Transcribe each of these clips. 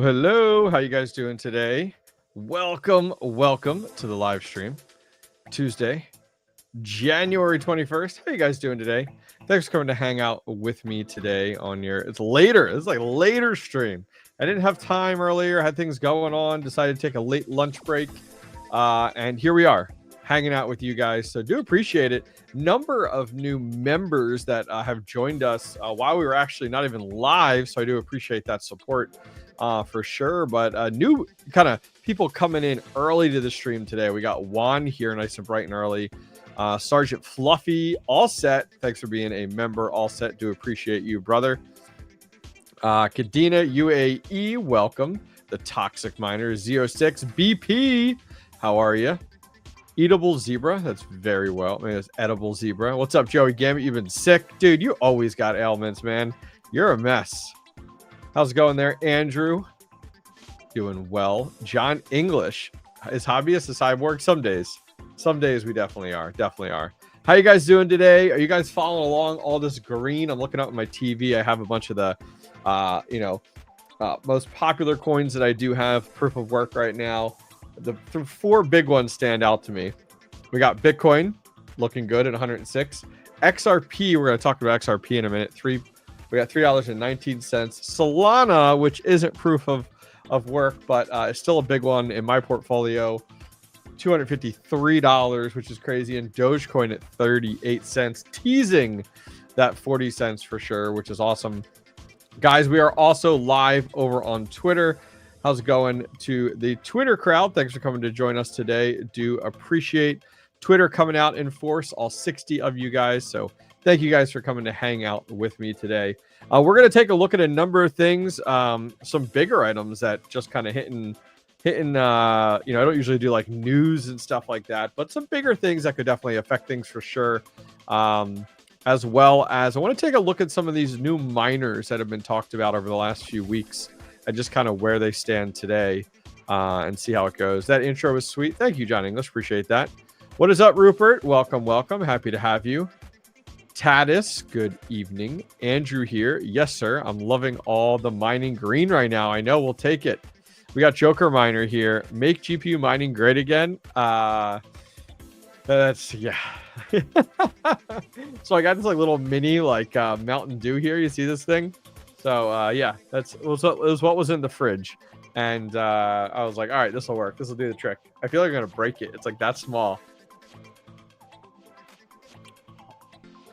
Hello. How you guys doing today? Welcome to the live stream. Tuesday, January 21st. How you guys doing today? Thanks for coming to hang out with me today on your, it's like later stream. I didn't have time earlier, had things going on, decided to take a late lunch break. And here we are hanging out with you guys. So do appreciate it. Number of new members that have joined us while we were actually not even live. So I do appreciate that support for sure. But new kind of people coming in early to the stream today. We got Juan here, nice and bright and early. Sergeant Fluffy, all set. Thanks for being a member. All set. Do appreciate you, brother. Kadena UAE, welcome. The Toxic Miner, 06 BP. How are you? Eatable Zebra, that's very well. I mean, it's Edible Zebra. What's up, Joey Gambit? You've been sick, dude. You always got ailments, man. You're a mess. How's it going there, Andrew? Doing well. John English, is hobbyist a cyborg? Some days we definitely are. How you guys doing today? Are you guys following along all this green? I'm looking up at my TV. I have a bunch of the most popular coins that I do have proof of work right now. The four big ones stand out to me. We got Bitcoin looking good at 106. XRP, we're going to talk about XRP in a minute. We got $3.19. Solana, which isn't proof of work, but it's still a big one in my portfolio. $253, which is crazy. And Dogecoin at 38 cents, teasing that 40 cents for sure, which is awesome. Guys, we are also live over on Twitter. How's it going to the Twitter crowd? Thanks for coming to join us today. Do appreciate Twitter coming out in force, all 60 of you guys. So thank you guys for coming to hang out with me today. We're going to take a look at a number of things, some bigger items that just kind of hitting. I don't usually do like news and stuff like that, but some bigger things that could definitely affect things for sure. As well as I want to take a look at some of these new miners that have been talked about over the last few weeks. And just kind of where they stand today and see how it goes. That intro was sweet. Thank you, John English. Appreciate that. What is up, Rupert? Welcome. Happy to have you. Tatis, good evening. Andrew here. Yes, sir. I'm loving all the mining green right now. I know. We'll take it. We got Joker Miner here. Make GPU mining great again. That's, yeah. So I got this like little mini like Mountain Dew here. You see this thing? So, yeah, it was what was in the fridge. And I was like, all right, this will work. This will do the trick. I feel like I'm going to break it. It's like that small.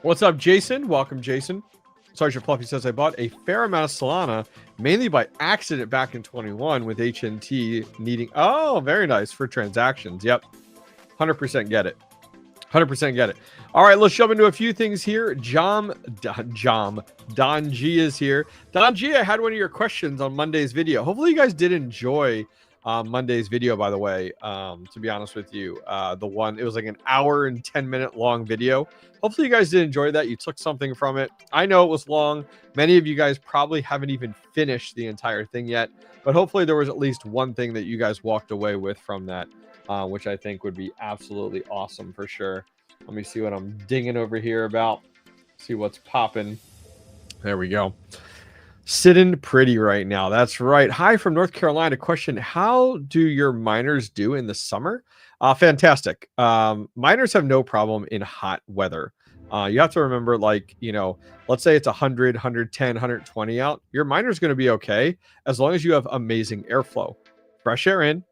What's up, Jason? Welcome, Jason. Sergeant Fluffy says, I bought a fair amount of Solana, mainly by accident back in 21 with HNT needing... Oh, very nice for transactions. Yep. 100% get it. 100% get it. All right, let's jump into a few things here. Don G is here. Don G, I had one of your questions on Monday's video. Hopefully you guys did enjoy Monday's video, by the way, to be honest with you. It was like an hour and 10-minute long video. Hopefully you guys did enjoy that. You took something from it. I know it was long. Many of you guys probably haven't even finished the entire thing yet, but hopefully there was at least one thing that you guys walked away with from that, which I think would be absolutely awesome for sure. Let me see what I'm dinging over here about. See what's popping. There we go. Sitting pretty right now. That's right. Hi from North Carolina. Question: how do your miners do in the summer? Fantastic. Miners have no problem in hot weather. You have to remember, like, let's say it's 100, 110, 120 out. Your miner's going to be okay as long as you have amazing airflow. Fresh air in,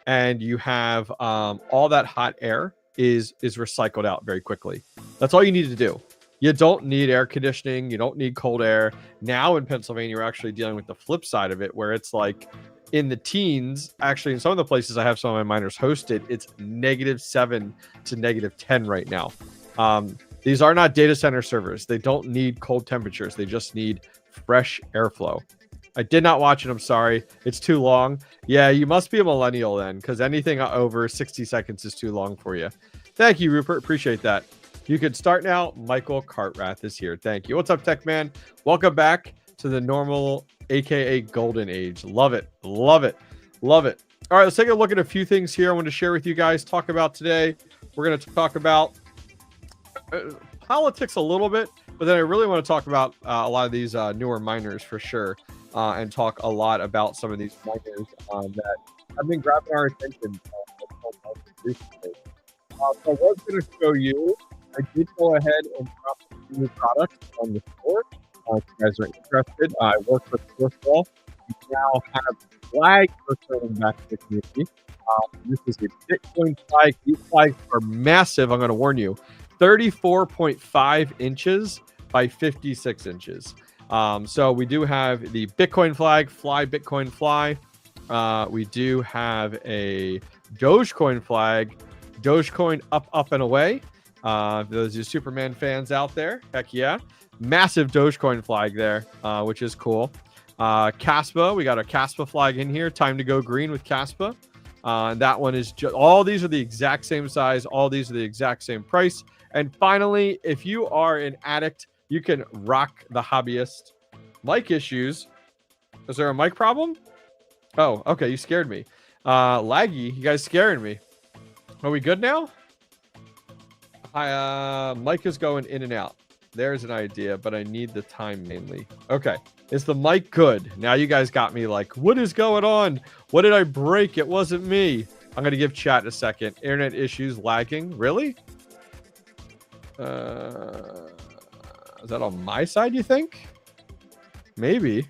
and you have all that hot air is recycled out very quickly. That's all you need to do. You don't need air conditioning. You don't need cold air. Now in Pennsylvania, you're actually dealing with the flip side of it, where it's like in the teens. Actually, in some of the places I have some of my miners hosted, it's -7 to -10 right now. These are not data center servers. They don't need cold temperatures. They just need fresh airflow. I did not watch it. I'm sorry. It's too long. Yeah, you must be a millennial then, because anything over 60 seconds is too long for you. Thank you, Rupert. Appreciate that. You can start now. Michael Cartrath is here. Thank you. What's up, Tech Man? Welcome back to the normal, aka Golden Age. Love it. Love it. Love it. All right, let's take a look at a few things here I want to share with you guys, talk about today. We're going to talk about politics a little bit, but then I really want to talk about a lot of these newer miners for sure. and talk a lot about some of these miners that have been grabbing our attention recently. So I was going to show you, I did go ahead and drop some new products on the store. If you guys are interested, I work with Sourcewell. We now have flags returning back to the community. This is a Bitcoin flag. These flags are massive. I'm going to warn you. 34.5 inches by 56 inches. So we do have the Bitcoin flag, Fly Bitcoin Fly. We do have a Dogecoin flag, Dogecoin up, up, and away. Those are Superman fans out there. Heck yeah. Massive Dogecoin flag there, which is cool. 𝐃𝐤𝐬𝐜𝐴, we got a 𝐃𝐤𝐬𝐿 flag in here. Time to go green with 𝐃𝐤𝐬𝐿. And that one is just, all these are the exact same size. All these are the exact same price. And finally, if you are an addict, you can rock the hobbyist. Mic issues. Is there a mic problem? Oh, okay. You scared me. Laggy, you guys scaring me. Are we good now? Mic is going in and out. There's an idea, but I need the time mainly. Okay. Is the mic good? Now you guys got me like, what is going on? What did I break? It wasn't me. I'm going to give chat a second. Internet issues, lagging. Really? Is that on my side, you think? Maybe.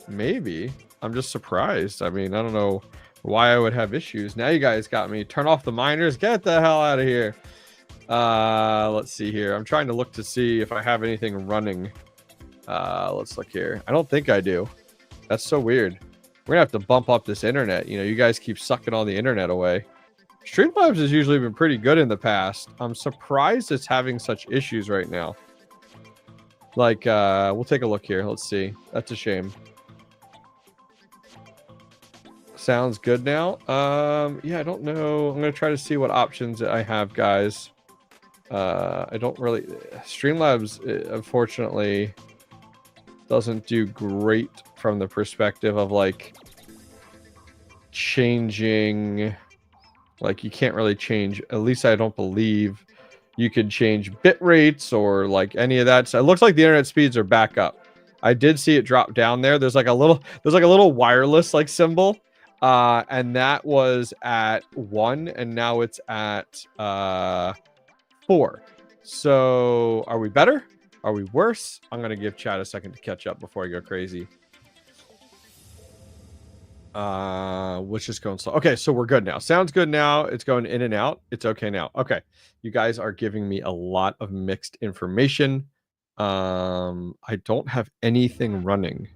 Maybe. I'm just surprised. I mean, I don't know why I would have issues. Now you guys got me. Turn off the miners. Get the hell out of here. Let's see here. I'm trying to look to see if I have anything running. Let's look here. I don't think I do. That's so weird. We're gonna have to bump up this internet. You know, you guys keep sucking all the internet away. Streamlabs has usually been pretty good in the past. I'm surprised it's having such issues right now. Like, we'll take a look here. Let's see. That's a shame. Sounds good now. Yeah, I don't know. I'm gonna try to see what options I have, guys. I don't really. Streamlabs, unfortunately, doesn't do great from the perspective of like changing. Like, you can't really change. At least I don't believe you can change bit rates or like any of that. So it looks like the internet speeds are back up. I did see it drop down there. There's like a little wireless like symbol. And that was at 1, and now it's at 4. So are we better? Are we worse? I'm gonna give chat a second to catch up before I go crazy. Let's just go slow. Okay, so we're good now. Sounds good now. It's going in and out. It's okay now. Okay, you guys are giving me a lot of mixed information. I don't have anything running.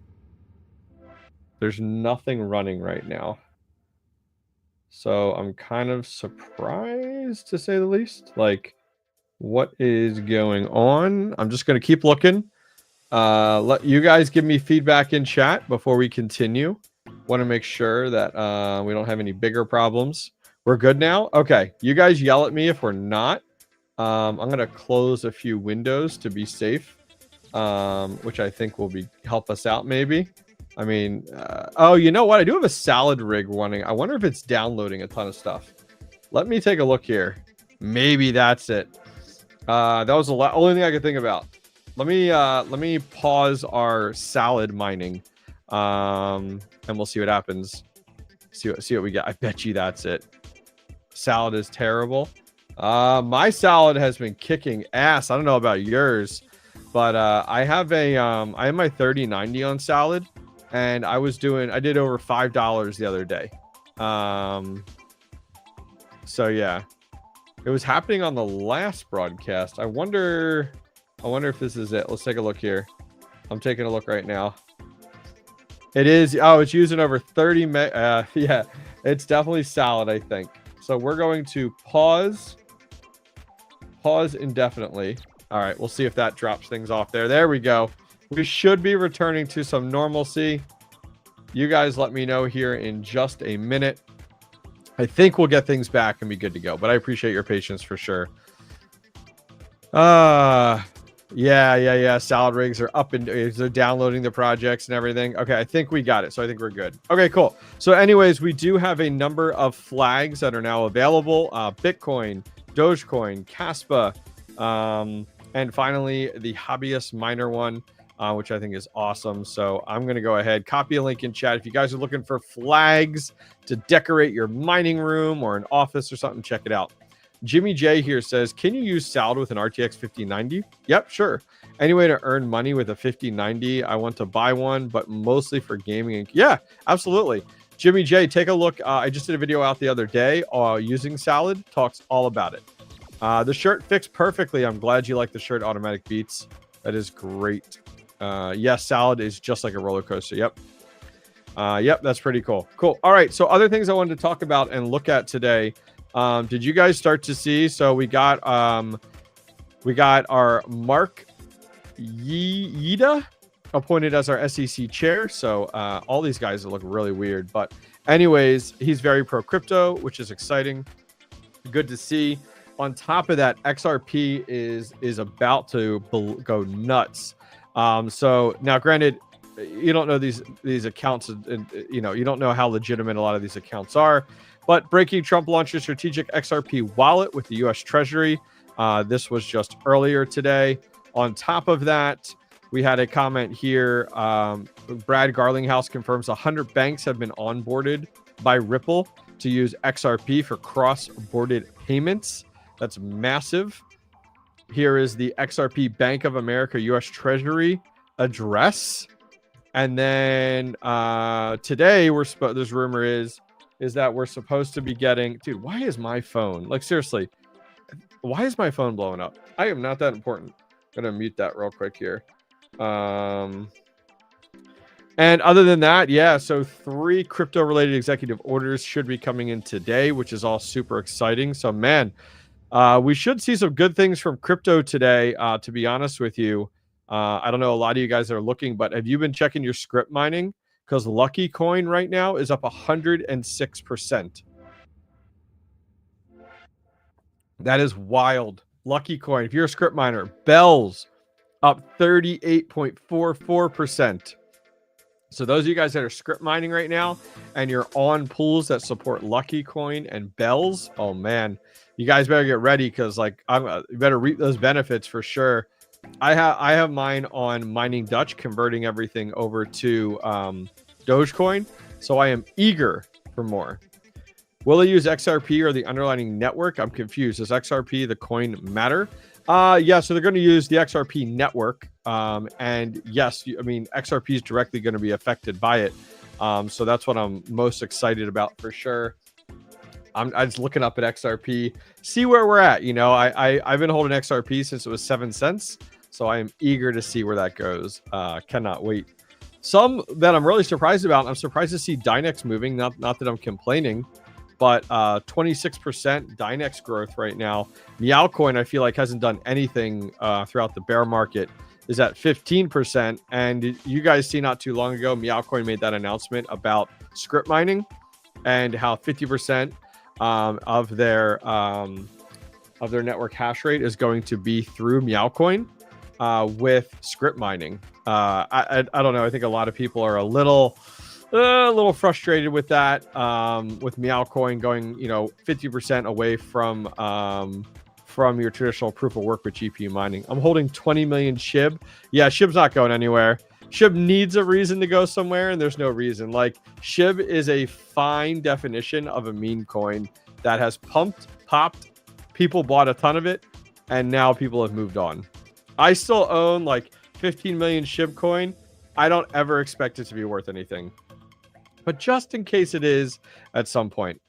There's nothing running right now. So I'm kind of surprised, to say the least. Like, what is going on? I'm just going to keep looking. Let you guys give me feedback in chat before we continue. Want to make sure that we don't have any bigger problems. We're good now? Okay. You guys yell at me if we're not. I'm going to close a few windows to be safe, which I think will help us out maybe. I mean, oh, you know what? I do have a salad rig running. I wonder if it's downloading a ton of stuff. Let me take a look here. Maybe that's it. That was the only thing I could think about. Let me pause our salad mining, and we'll see what happens. See what we get. I bet you that's it. Salad is terrible. My salad has been kicking ass. I don't know about yours, but I have my 3090 on salad. And I did over $5 the other day. So yeah, it was happening on the last broadcast. I wonder if this is it. Let's take a look here. I'm taking a look right now. It is. Oh, it's using over 30 meg. Yeah, it's definitely salad, I think. So we're going to pause indefinitely. All right, we'll see if that drops things off there. There we go. We should be returning to some normalcy. You guys let me know here in just a minute. I think we'll get things back and be good to go, but I appreciate your patience for sure. Yeah. Salad rigs are up and they're downloading the projects and everything. Okay, I think we got it. So I think we're good. Okay, cool. So anyways, we do have a number of flags that are now available. Bitcoin, Dogecoin, 𝐃𝐤𝐬𝐜𝐴, and finally the hobbyist miner one. which I think is awesome. So I'm going to go ahead, copy a link in chat. If you guys are looking for flags to decorate your mining room or an office or something, check it out. Jimmy J here says, can you use SALD with an RTX 5090? Yep, sure. Any way to earn money with a 5090? I want to buy one, but mostly for gaming. And yeah, absolutely. Jimmy J, take a look. I just did a video out the other day using Salad. Talks all about it. The shirt fixed perfectly. I'm glad you like the shirt. Automatic Beats. That is great. Yes, Salad is just like a roller coaster. Yep. Yep, that's pretty cool. Cool. All right. So other things I wanted to talk about and look at today. Did you guys start to see? So we got our Mark Yida appointed as our SEC chair. So all these guys look really weird. But anyways, he's very pro crypto, which is exciting. Good to see. On top of that, XRP is about to go nuts. So now, granted, you don't know these accounts, and you don't know how legitimate a lot of these accounts are. But breaking, Trump launched a strategic XRP wallet with the U.S. Treasury. This was just earlier today. On top of that, we had a comment here. Brad Garlinghouse confirms 100 banks have been onboarded by Ripple to use XRP for cross-border payments. That's massive. Here is the XRP Bank of America U.S. Treasury address. And then today, this rumor is that we're supposed to be getting... Dude, why is my phone... Like, seriously, why is my phone blowing up? I am not that important. I'm going to mute that real quick here. And other than that, yeah, so 3 crypto-related executive orders should be coming in today, which is all super exciting. So, man... we should see some good things from crypto today, to be honest with you. I don't know, a lot of you guys are looking, but have you been checking your script mining? Because Lucky Coin right now is up 106%. That is wild. Lucky Coin, if you're a script miner, Bells up 38.44%. So those of you guys that are script mining right now and you're on pools that support Lucky Coin and Bells, oh man, you guys better get ready because like you better reap those benefits for sure. I have mine on Mining Dutch, converting everything over to Dogecoin, so I am eager for more. Will they use XRP or the underlying network? I'm confused. Does XRP, the coin, matter? Yeah, so they're going to use the XRP network. And yes, I mean, XRP is directly going to be affected by it. So that's what I'm most excited about for sure. I'm just looking up at XRP, see where we're at. I've been holding XRP since it was 7 cents. So I am eager to see where that goes. Cannot wait. Some that I'm really surprised about. I'm surprised to see Dynex moving. Not that I'm complaining, but 26% Dynex growth right now. Meowcoin, I feel like, hasn't done anything throughout the bear market. Is at 15%. And you guys see not too long ago, Meowcoin made that announcement about script mining and how 50% of their network hash rate is going to be through Meowcoin with script mining. I don't know. I think a lot of people are a little frustrated with that. With Meowcoin going 50% away from your traditional proof of work with GPU mining. I'm holding 20 million SHIB. Yeah, SHIB's not going anywhere. SHIB needs a reason to go somewhere, and there's no reason. Like, SHIB is a fine definition of a meme coin that has popped, people bought a ton of it, and now people have moved on. I still own like 15 million SHIB coin. I don't ever expect it to be worth anything. But just in case it is at some point.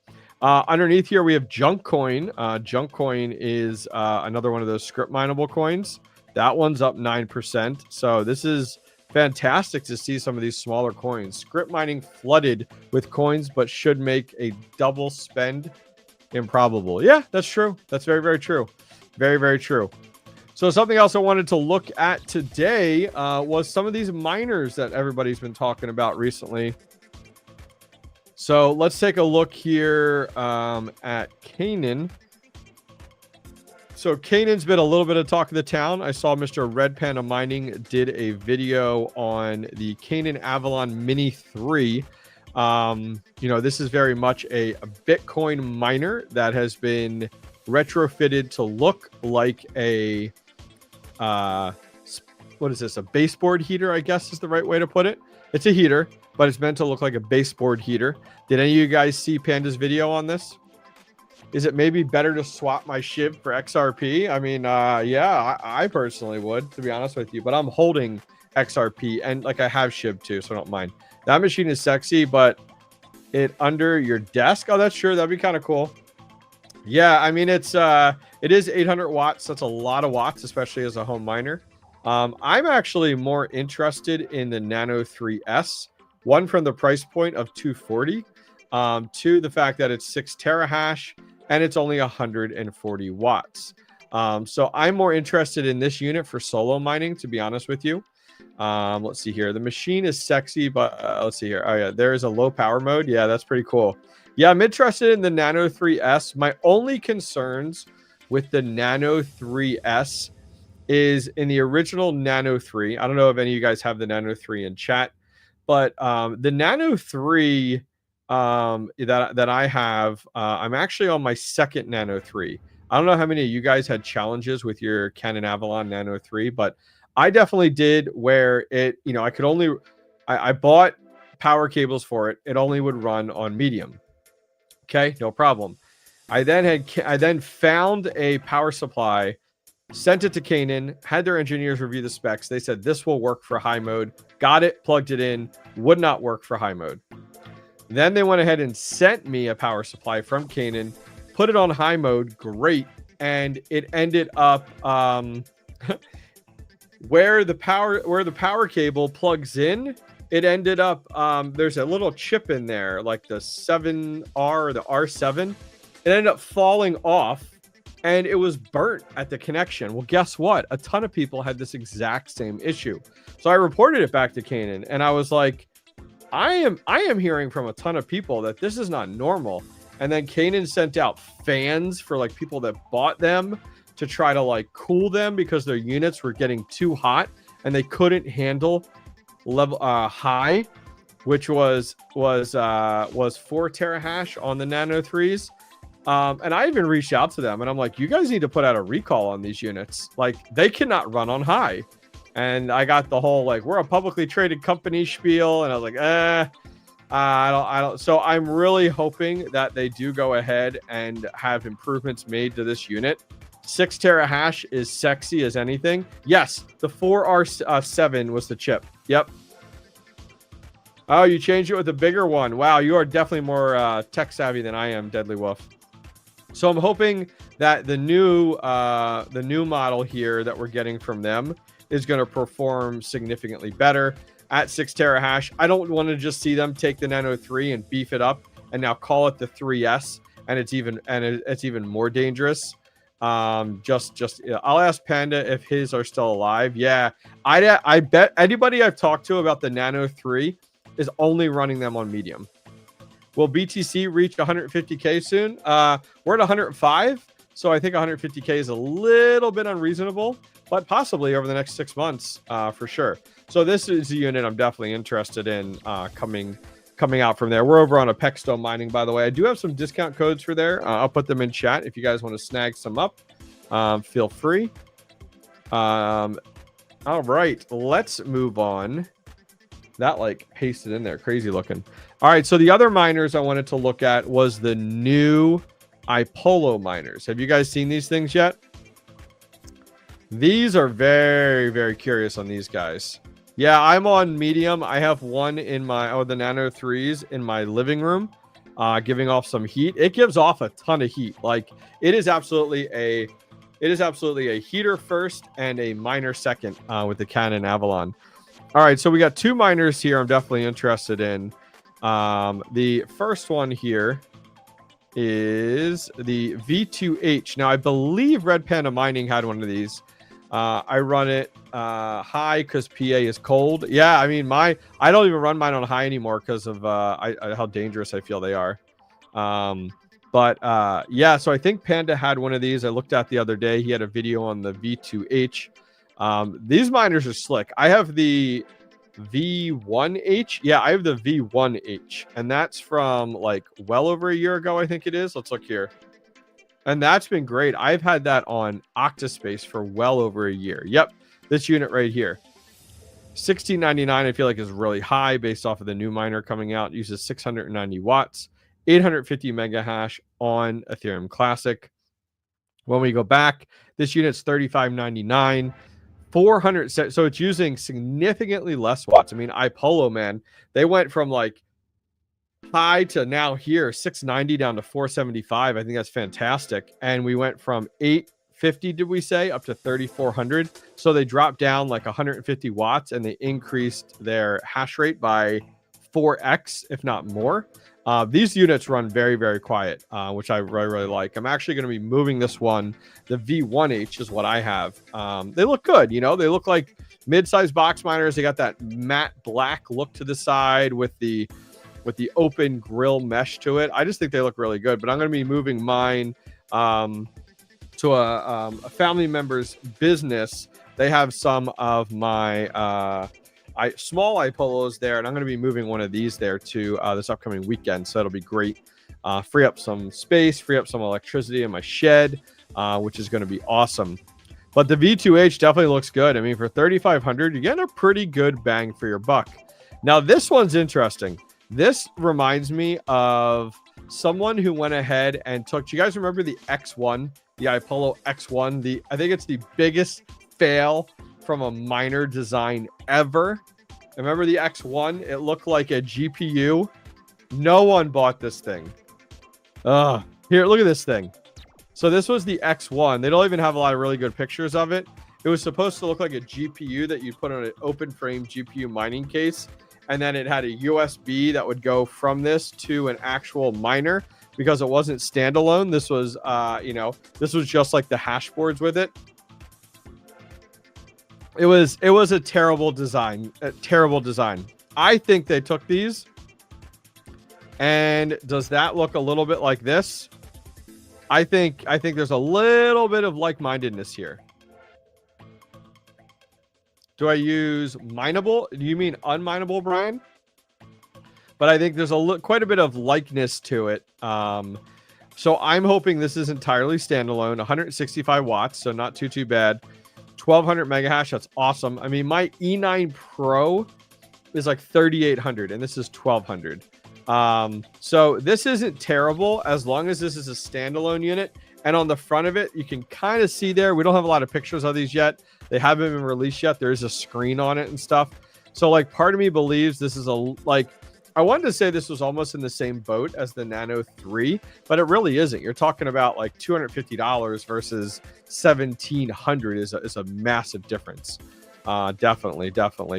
Underneath here, we have Junk Coin. Junk Coin is another one of those script mineable coins. That one's up 9%. So this is fantastic to see some of these smaller coins. Script mining flooded with coins, but should make a double spend improbable. Yeah, that's true. That's very, very true. Very, very true. So something else I wanted to look at today was some of these miners that everybody's been talking about recently. So let's take a look here at Kanan. So Kanan's been a little bit of talk of the town. I saw Mr. Red Panda Mining did a video on the Kanan Avalon Mini 3. This is very much a Bitcoin miner that has been retrofitted to look like a what is this? A baseboard heater, I guess is the right way to put it. It's a heater, but it's meant to look like a baseboard heater. Did any of you guys see Panda's video on this? Is it maybe better to swap my Shiv for XRP? I mean, yeah, I personally would, to be honest with you. But I'm holding XRP, and like I have Shiv too, so I don't mind. That machine is sexy, but it under your desk? Oh, that's true. That'd be kind of cool. Yeah, I mean, it is 800 watts. That's a lot of watts, especially as a home miner. I'm actually more interested in the Nano 3S. One, from the price point of 240. Two, the fact that it's 6 terahash and it's only 140 watts. So I'm more interested in this unit for solo mining, to be honest with you. Let's see here. The machine is sexy, but let's see here. Oh yeah, there is a low power mode. Yeah, that's pretty cool. Yeah, I'm interested in the Nano 3S. My only concerns with the Nano 3S is in the original Nano 3. I don't know if any of you guys have the Nano 3 in chat, but the Nano 3 that I have, I'm actually on my second Nano 3. I don't know how many of you guys had challenges with your Kanan Avalon Nano 3, but I definitely did, where it, you know, I could only, I bought power cables for it. It only would run on medium. Okay, no problem. I then found a power supply, sent it to Kanan, had their engineers review the specs. They said this will work for high mode. Got it, plugged it in, would not work for high mode. Then they went ahead and sent me a power supply from Kanan, put it on high mode, great, and it ended up where the power cable plugs in. It ended up there's a little chip in there, like the 7R or the R7. It ended up falling off, and it was burnt at the connection. Well, guess what? A ton of people had this exact same issue. So I reported it back to Kanan, and I was like, I am hearing from a ton of people that this is not normal. And then Kanan sent out fans for like people that bought them to try to like cool them because their units were getting too hot and they couldn't handle level high, which was 4 terahash on the Nano 3s. And I even reached out to them and I'm like, you guys need to put out a recall on these units. Like, they cannot run on high. And I got the whole like, we're a publicly traded company spiel, and I was like, I don't. So I'm really hoping that they do go ahead and have improvements made to this unit. 6 terahash is sexy as anything. Yes, the 4R7 was the chip. Yep. Oh, you changed it with a bigger one. Wow, you are definitely more tech savvy than I am, Deadly Wolf. So I'm hoping that the new model here that we're getting from them is going to perform significantly better at 6 terahash. I don't want to just see them take the Nano 3 and beef it up and now call it the 3S, and it's even more dangerous. I'll ask Panda if his are still alive. Yeah, I bet anybody I've talked to about the Nano 3 is only running them on medium. Will BTC reach 150K soon? We're at 105, so I think 150K is a little bit unreasonable, but possibly over the next 6 months, for sure. So this is a unit I'm definitely interested in coming out from there. We're over on a Pexstone Mining, by the way. I do have some discount codes for there. I'll put them in chat if you guys want to snag some up. Feel free. All right, let's move on. That like pasted in there, crazy looking. All right, so the other miners I wanted to look at was the new iPollo miners. Have you guys seen these things yet? These are very, very curious on these guys. Yeah, I'm on medium. I have one in my the Nano 3s in my living room, giving off some heat. It gives off a ton of heat. Like, it is absolutely a heater first and a miner second with the Kanan Avalon. All right, so we got 2 miners here I'm definitely interested in. The first one here is the V2H. Now, I believe Red Panda Mining had one of these. I run it high because PA is cold. Yeah, I mean, I don't even run mine on high anymore because of how dangerous I feel they are. Yeah, so I think Panda had one of these. I looked at the other day. He had a video on the V2H. These miners are slick. I have the V1H. Yeah, I have the V1H, and that's from like well over a year ago, I think it is. Let's look here. And that's been great. I've had that on Octaspace for well over a year. Yep, this unit right here. $16.99 I feel like is really high based off of the new miner coming out. It uses 690 watts, 850 mega hash on Ethereum Classic. When we go back, this unit's $35.99. 400, so it's using significantly less watts. I mean, iPollo, man, they went from like high to now here 690 down to 475. I think that's fantastic. And we went from 850, did we say, up to 3400. So they dropped down like 150 watts and they increased their hash rate by 4x, if not more. These units run very, very quiet, which I really, really like. I'm actually going to be moving this one. The V1H is what I have. They look good. You know, they look like mid-sized box miners. They got that matte black look to the side with the open grill mesh to it. I just think they look really good. But I'm going to be moving mine to a family member's business. They have some of my small iPollos there, and I'm going to be moving one of these there to this upcoming weekend, so that'll be great. Free up some space, free up some electricity in my shed, which is going to be awesome. But the V2H definitely looks good. I mean, for 3,500, you're getting a pretty good bang for your buck. Now, this one's interesting. This reminds me of someone who went ahead and took, do you guys remember the X1, the iPollo X1? I think it's the biggest fail from a miner design ever. Remember the X1? It looked like a GPU. No one bought this thing. Here, look at this thing. So this was the X1. They don't even have a lot of really good pictures of it. It was supposed to look like a GPU that you put on an open frame GPU mining case, and then it had a USB that would go from this to an actual miner because it wasn't standalone. This was this was just like the hash boards with it. It was a terrible design. I think they took these, and does that look a little bit like this? I think there's a little bit of like-mindedness here. Do I use mineable? Do you mean unmineable, Brian? But I think there's quite a bit of likeness to it. So I'm hoping this is entirely standalone. 165 watts, so not too bad. 1200 mega hash, that's awesome. I mean, my E9 Pro is like 3800 and this is 1200. So this isn't terrible as long as this is a standalone unit. And on the front of it, you can kind of see there, we don't have a lot of pictures of these yet. They haven't been released yet. There is a screen on it and stuff. So like part of me believes this is I wanted to say this was almost in the same boat as the Nano 3, but it really isn't. You're talking about like $250 versus $1,700 is a massive difference. Definitely.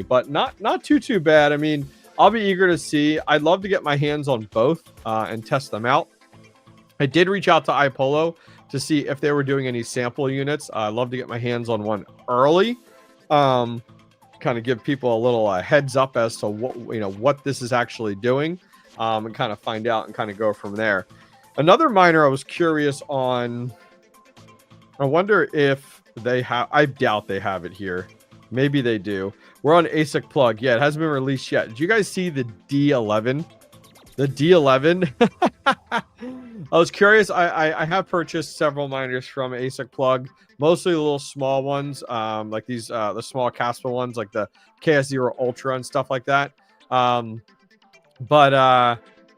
But not too bad. I mean, I'll be eager to see. I'd love to get my hands on both and test them out. I did reach out to iPollo to see if they were doing any sample units. I'd love to get my hands on one early. Kind of give people a little heads up as to what this is actually doing, and kind of find out and kind of go from there. Another miner I was curious on. I wonder if they have. I doubt they have it here. Maybe they do. We're on Asic plug. Yeah, it hasn't been released yet. Did you guys see the D11? The D11. I was curious. I have purchased several miners from Asic plug. Mostly the little small ones, like these, the small Casper ones, like the KS0 Ultra and stuff like that.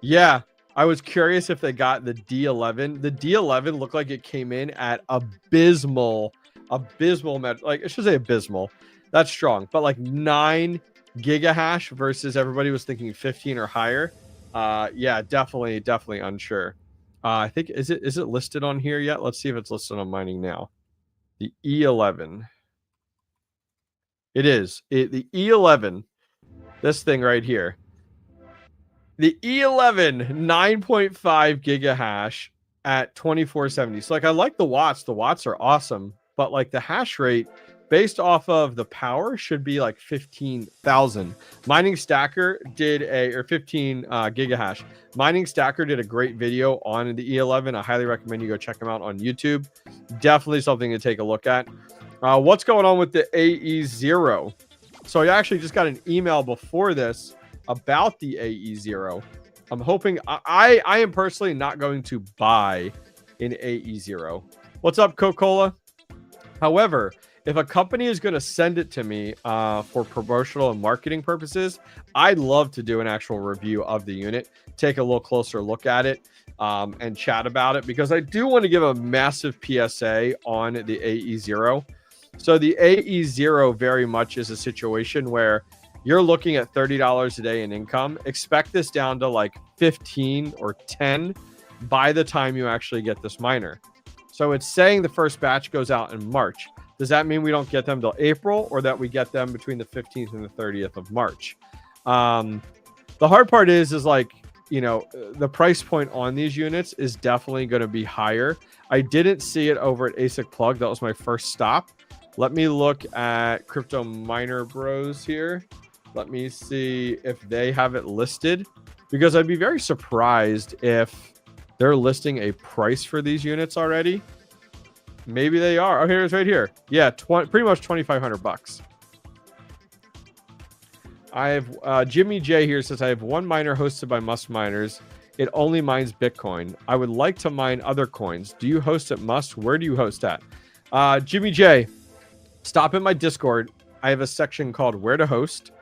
Yeah, I was curious if they got the D11. The D11 looked like it came in at abysmal, like I should say abysmal. That's strong, but like 9 gigahash versus everybody was thinking 15 or higher. Yeah, definitely unsure. I think is it listed on here yet? Let's see if it's listed on mining now. The E11. It is. The E11. This thing right here. The E11 9.5 gigahash at 2470. So like I like the watts. The watts are awesome, but like the hash rate based off of the power should be like 15,000. Mining Stacker did 15 gigahash. Mining Stacker did a great video on the E11. I highly recommend you go check them out on YouTube. Definitely something to take a look at. What's going on with the AE0? So I actually just got an email before this about the AE0. I'm hoping I am personally not going to buy an AE0. What's up, Coca-Cola? However, if a company is going to send it to me for promotional and marketing purposes, I'd love to do an actual review of the unit, take a little closer look at it, and chat about it, because I do want to give a massive PSA on the 𝐃𝐢𝐬𝐬𝐜. So the 𝐃𝐢𝐬𝐬𝐜 very much is a situation where you're looking at $30 a day in income. Expect this down to like 15 or 10 by the time you actually get this miner. So it's saying the first batch goes out in March. Does that mean we don't get them till April, or that we get them between the 15th and the 30th of March? The hard part is like, you know, the price point on these units is definitely going to be higher. I didn't see it over at Asic Plug. That was my first stop. Let me look at Crypto Miner Bros here. Let me see if they have it listed, because I'd be very surprised if they're listing a price for these units already. Maybe they are. Oh, here it is right here. Yeah, pretty much 2,500 bucks. I have Jimmy J here says, I have one miner hosted by Must Miners. It only mines Bitcoin. I would like to mine other coins. Do you host at Must? Where do you host at? Jimmy J, stop in my Discord. I have a section called Where to Host.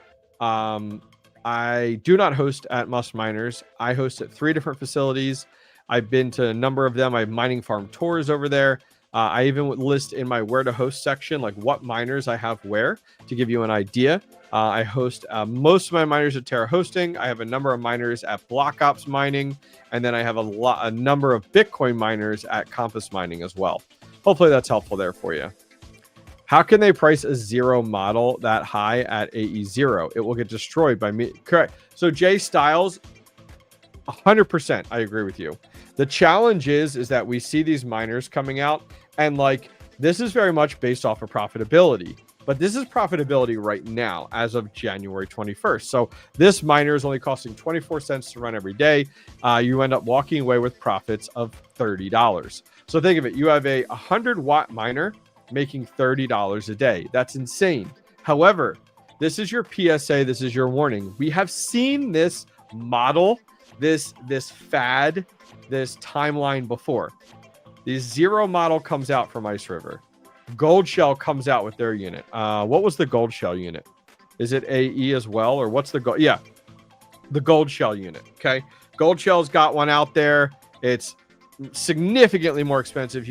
I do not host at Must Miners. I host at 3 different facilities. I've been to a number of them. I have mining farm tours over there. I even list in my Where to Host section like what miners I have where, to give you an idea. I host most of my miners at Terra Hosting. I have a number of miners at Block Ops Mining, and then I have a number of Bitcoin miners at Compass Mining as well. Hopefully that's helpful there for you. How can they price a zero model that high at 𝐃𝐢𝐬𝐜? It will get destroyed by me. Correct. So Jay Styles, 100%, I agree with you. The challenge is that we see these miners coming out, and like, this is very much based off of profitability, but this is profitability right now as of January 21st. So this miner is only costing 24 cents to run every day. You end up walking away with profits of $30. So think of it. You have a 100-watt miner making $30 a day. That's insane. However, this is your PSA. This is your warning. We have seen this model, this fad, this timeline before. The zero model comes out from Ice River. Gold Shell comes out with their unit. What was the Gold Shell unit? Is it AE as well, or what's the gold? Yeah, the Gold Shell unit. Okay, Gold Shell's got one out there. It's significantly more expensive.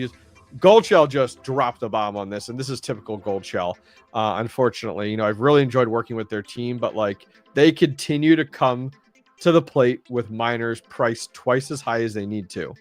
Gold Shell just dropped the bomb on this, and this is typical Gold Shell. Unfortunately, you know, I've really enjoyed working with their team, but like, they continue to come to the plate with miners priced twice as high as they need to.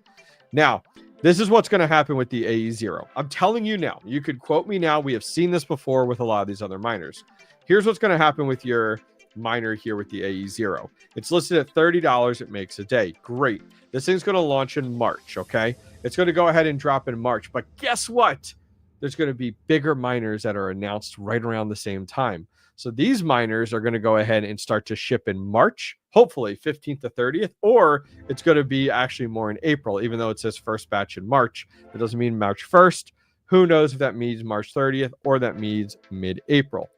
Now, this is what's going to happen with the 𝐃𝐢𝐬𝐬𝐜. I'm telling you now. You could quote me now. We have seen this before with a lot of these other miners. Here's what's going to happen with your miner here with the 𝐃𝐢𝐬𝐬𝐜. It's listed at $30 it makes a day. Great. This thing's going to launch in March, okay? It's going to go ahead and drop in March. But guess what? There's going to be bigger miners that are announced right around the same time. So these miners are going to go ahead and start to ship in March, hopefully 15th to 30th, or it's going to be actually more in April, even though it says first batch in March. It doesn't mean March 1st. Who knows if that means March 30th or that means mid-April.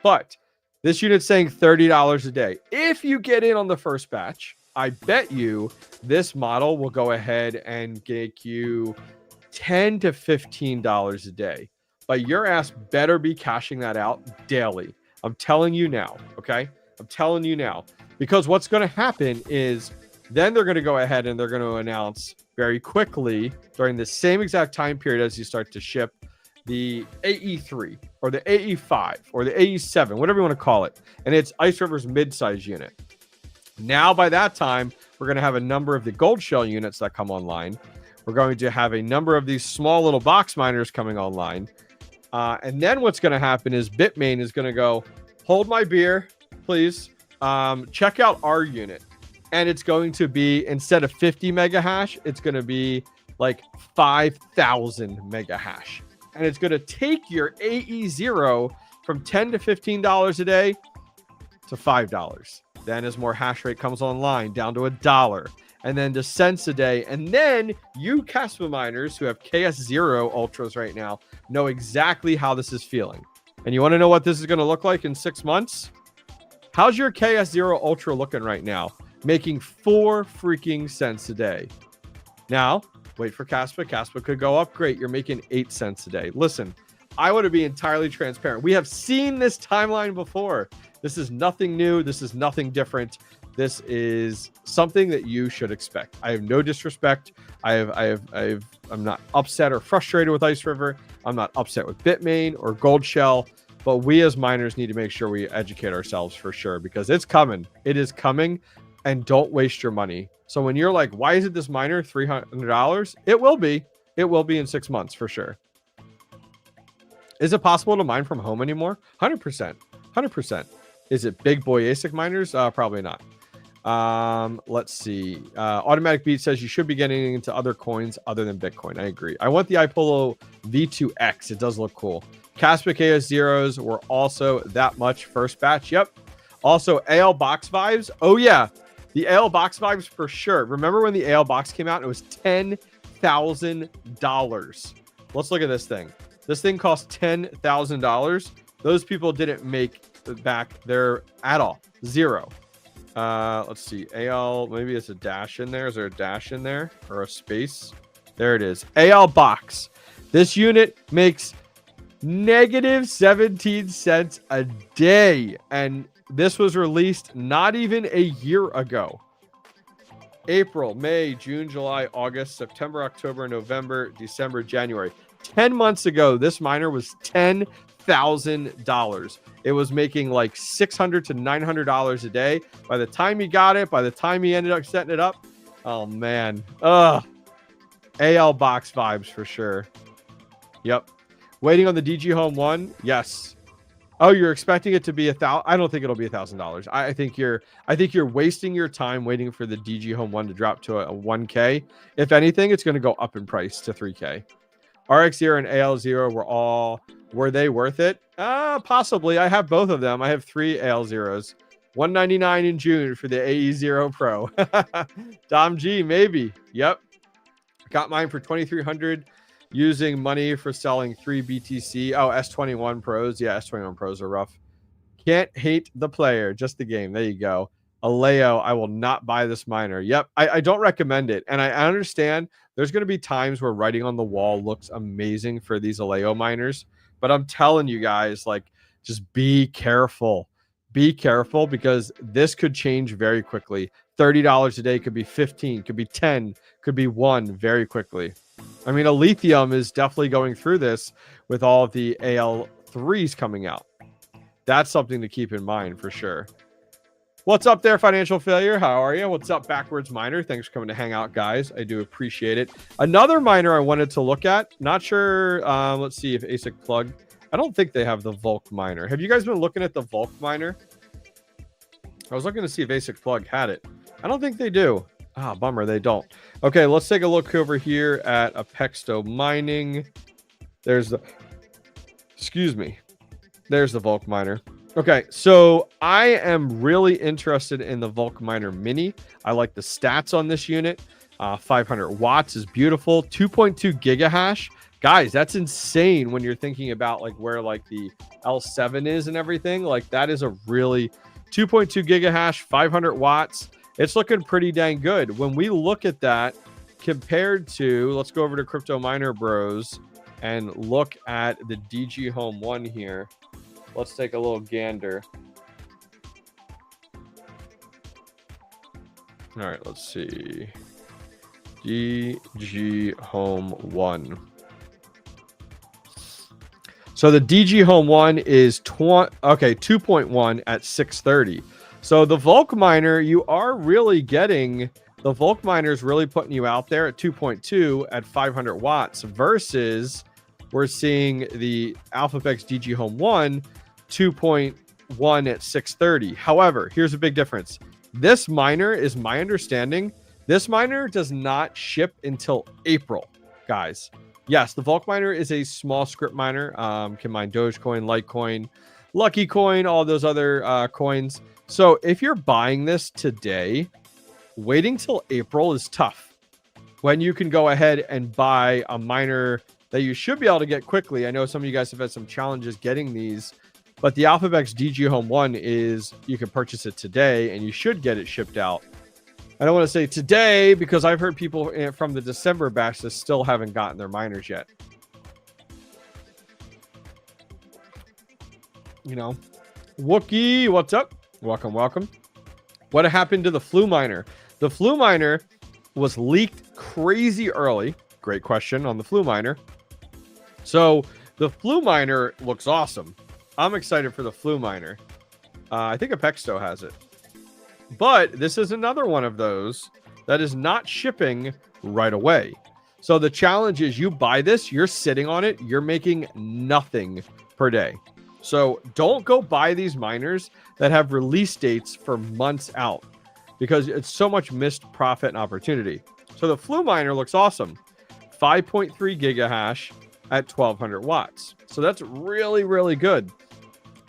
But this unit's saying $30 a day. If you get in on the first batch, I bet you this model will go ahead and get you $10 to $15 a day. But your ass better be cashing that out daily. I'm telling you now, okay? I'm telling you now. Because what's going to happen is then they're going to go ahead and they're going to announce very quickly during the same exact time period as you start to ship the 𝐴e3 or the 𝐴e5 or the 𝐴e7, whatever you want to call it. And it's Ice River's mid-size unit. Now, by that time, we're going to have a number of the Gold Shell units that come online. We're going to have a number of these small little box miners coming online. And then what's going to happen is Bitmain is going to go, hold my beer, please. Check out our unit. And it's going to be, instead of 50 mega hash, it's going to be like 5,000 mega hash. And it's going to take your 𝐃𝐢𝐬𝐜 from $10 to $15 a day to $5. Then as more hash rate comes online, down to $1. And then to cents a day. And then you Caspa miners who have KS0 ultras right now know exactly how this is feeling. And you want to know what this is going to look like in 6 months? How's your KS0 ultra looking right now? Making 4 freaking cents a day. Now, wait for Caspa. Caspa could go up. Great. You're making 8 cents a day. Listen, I want to be entirely transparent. We have seen this timeline before. This is nothing new. This is nothing different. This is something that you should expect. I have no disrespect. I'm not upset or frustrated with Ice River. I'm not upset with Bitmain or Gold Shell, but we as miners need to make sure we educate ourselves for sure, because it's coming. It is coming, and don't waste your money. So when you're like, why isn't this miner $300? It will be. It will be in 6 months for sure. Is it possible to mine from home anymore? 100%. 100%. Is it big boy ASIC miners? Probably not. Let's see. Automatic Beat says you should be getting into other coins other than Bitcoin. I agree. I want the iPollo V2X. It does look cool. 𝐃𝐢𝐬𝐜𝐴 zeros were also that much first batch. Yep. Also, AL box vibes. Oh yeah, the AL box vibes for sure. Remember when the AL box came out? It was $10,000. Let's look at this thing. This thing cost $10,000. Those people didn't make back their at all. Zero. Let's see. AL, maybe it's a dash in there. Is there a dash in there or a space? There it is. AL box. This unit makes -17 cents a day, and this was released not even a year ago. April, May, June, July, August, September, October, November, December, January. 10 months ago, this miner was $10,000. It was making like $600 to $900 a day. By the time he got it, by the time he ended up setting it up, oh man. AL box vibes for sure. Yep. Waiting on the DG Home 1? Yes. Oh, you're expecting it to be $1,000? I don't think it'll be $1,000. I think you're wasting your time waiting for the DG Home 1 to drop to a 1K. If anything, it's going to go up in price to 3K. RX0 and AL0 were they worth it? Possibly. I have both of them. I have 3 AL0s. $199 in June for the AE0 Pro. Dom G, maybe. Yep. Got mine for $2,300 using money for selling 3 BTC. Oh, S21 Pros. Yeah, S21 Pros are rough. Can't hate the player, just the game. There you go. Aleo, I will not buy this miner. Yep, I don't recommend it. And I understand there's going to be times where writing on the wall looks amazing for these Aleo miners. But I'm telling you guys, like, just be careful. Be careful, because this could change very quickly. $30 a day could be 15, could be 10, could be 1 very quickly. I mean, Lithium is definitely going through this with all of the AL3s coming out. That's something to keep in mind for sure. What's up there, Financial Failure? How are you? What's up, Backwards Miner? Thanks for coming to hang out, guys. I do appreciate it. Another miner I wanted to look at. Not sure. Let's see if ASIC plug. I don't think they have the Volk miner. Have you guys been looking at the Volk miner? I was looking to see if ASIC plug had it. I don't think they do. Ah, bummer, they don't. Okay, let's take a look over here at Apexto Mining. There's the, excuse me. There's the Volk miner. Okay, so I am really interested in the Volk Miner Mini. I like the stats on this unit. 500 watts is beautiful. 2.2 gigahash. Guys, that's insane when you're thinking about like where like the L7 is and everything. Like that is a really 2.2 gigahash, 500 watts. It's looking pretty dang good. When we look at that compared to, let's go over to Crypto Miner Bros and look at the DG Home 1 here. Let's take a little gander. All right, let's see. DG Home 1. So the DG Home 1 is 2.1 at 630. So the Volk miner, you are really getting, the Volk miner is really putting you out there at 2.2 at 500 watts versus we're seeing the AlphaPex DG Home 1 2.1 at 630. However, here's a big difference. This miner is my understanding. This miner does not ship until April, guys. Yes, the Volk miner is a small script miner. Can mine Dogecoin, Litecoin, Lucky Coin, all those other coins. So if you're buying this today, waiting till April is tough. When you can go ahead and buy a miner that you should be able to get quickly. I know some of you guys have had some challenges getting these, but the AlphaPex DG Home 1 is, you can purchase it today and you should get it shipped out. I don't want to say today because I've heard people from the December batch that still haven't gotten their miners yet. you know, Wookie, what's up? Welcome, welcome. What happened to the Flu Miner? The Flu Miner was leaked crazy early. Great question on the Flu Miner. So the Flu Miner looks awesome. I'm excited for the Flu Miner. I think 𝐷𝐿𝐼𝐧 has it. But this is another one of those that is not shipping right away. So the challenge is you buy this, you're sitting on it, you're making nothing per day. So don't go buy these miners that have release dates for months out because it's so much missed profit and opportunity. So the Flu Miner looks awesome. 5.3 gigahash at 1200 watts. So that's really, really good.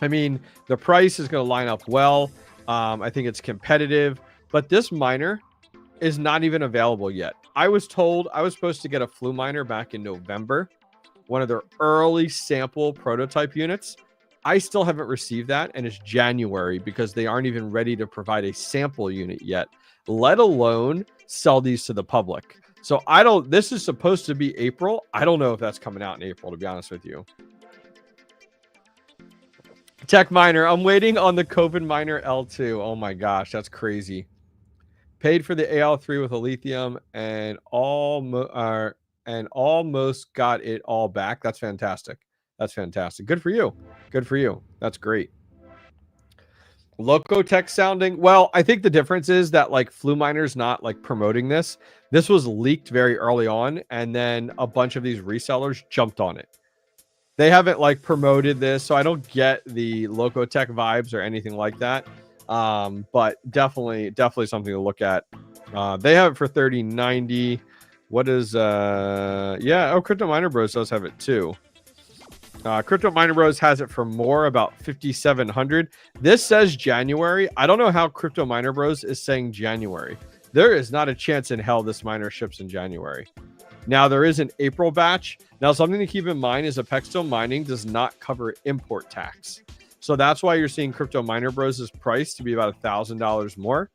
I mean, the price is going to line up well. I think it's competitive, but this miner is not even available yet. I was told I was supposed to get a Flu Miner back in November, one of their early sample prototype units. I still haven't received that, and it's January because they aren't even ready to provide a sample unit yet, let alone sell these to the public. So this is supposed to be April. I don't know if that's coming out in April, to be honest with you. Tech Miner, I'm waiting on the COVID Miner L2. Oh my gosh, that's crazy. Paid for the AL3 with a lithium and almost got it all back. That's fantastic. That's fantastic. Good for you. Good for you. That's great. Locotech sounding. Well, I think the difference is that like Flu Miner's not like promoting this. This was leaked very early on, and then a bunch of these resellers jumped on it. They haven't like promoted this, so I don't get the Locotech vibes or anything like that. But definitely something to look at. They have it for 3090. What is yeah, oh, Crypto Miner Bros does have it too. Crypto Miner Bros has it for more, about 5,700. This says January. I don't know how Crypto Miner Bros is saying January. There is not a chance in hell this miner ships in January. Now, there is an April batch. Now, something to keep in mind is Apex mining does not cover import tax. So that's why you're seeing Crypto Miner Bros' price to be about $1,000 more,